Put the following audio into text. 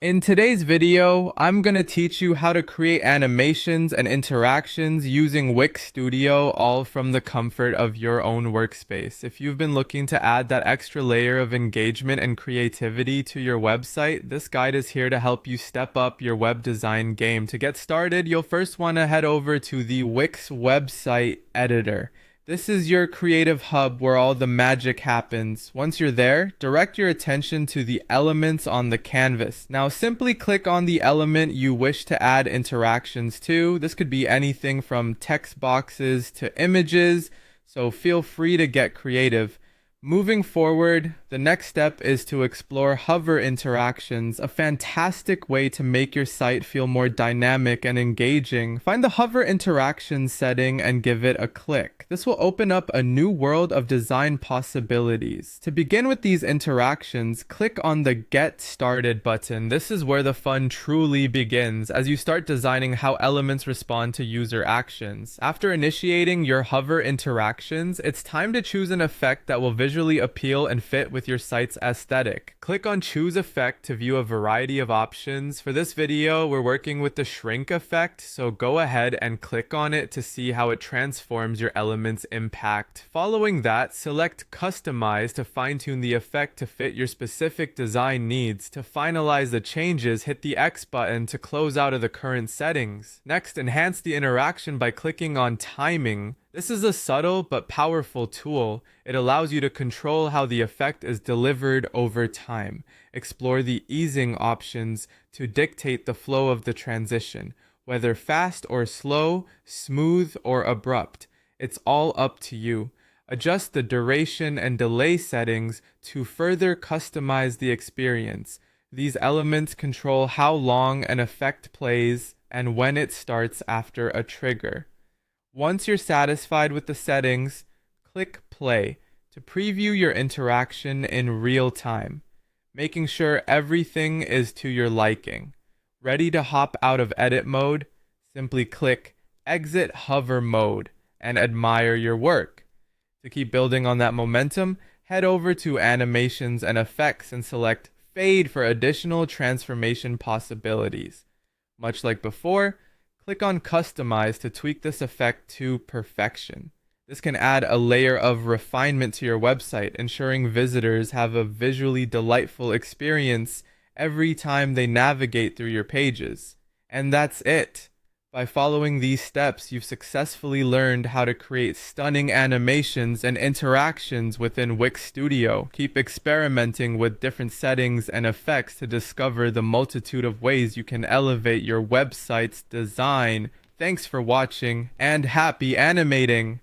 In today's video, I'm going to teach you how to create animations and interactions using Wix Studio, all from the comfort of your own workspace. If you've been looking to add that extra layer of engagement and creativity to your website, this guide is here to help you step up your web design game. To get started, you'll first want to head over to the Wix website editor. This is your creative hub where all the magic happens. Once you're there, direct your attention to the elements on the canvas. Now simply click on the element you wish to add interactions to. This could be anything from text boxes to images, so feel free to get creative. Moving forward, the next step is to explore hover interactions, a fantastic way to make your site feel more dynamic and engaging. Find the hover interactions setting and give it a click. This will open up a new world of design possibilities. To begin with these interactions, click on the Get Started button. This is where the fun truly begins as you start designing how elements respond to user actions. After initiating your hover interactions, it's time to choose an effect that will visually appeal and fit with your site's aesthetic. Click on Choose Effect to view a variety of options. For this video, we're working with the shrink effect, so go ahead and click on it to see how it transforms your element's impact. Following that, select Customize to fine-tune the effect to fit your specific design needs. To finalize the changes, hit the X button to close out of the current settings. Next, enhance the interaction by clicking on Timing. This is a subtle but powerful tool. It allows you to control how the effect is delivered over time. Explore the easing options to dictate the flow of the transition, whether fast or slow, smooth or abrupt. It's all up to you. Adjust the duration and delay settings to further customize the experience. These elements control how long an effect plays and when it starts after a trigger. Once you're satisfied with the settings, click play to preview your interaction in real time, making sure everything is to your liking. Ready to hop out of edit mode? Simply click exit hover mode and admire your work. To keep building on that momentum, head over to animations and effects and select fade for additional transformation possibilities. Much like before, click on Customize to tweak this effect to perfection. This can add a layer of refinement to your website, ensuring visitors have a visually delightful experience every time they navigate through your pages. And that's it. By following these steps, you've successfully learned how to create stunning animations and interactions within Wix Studio. Keep experimenting with different settings and effects to discover the multitude of ways you can elevate your website's design. Thanks for watching, and happy animating!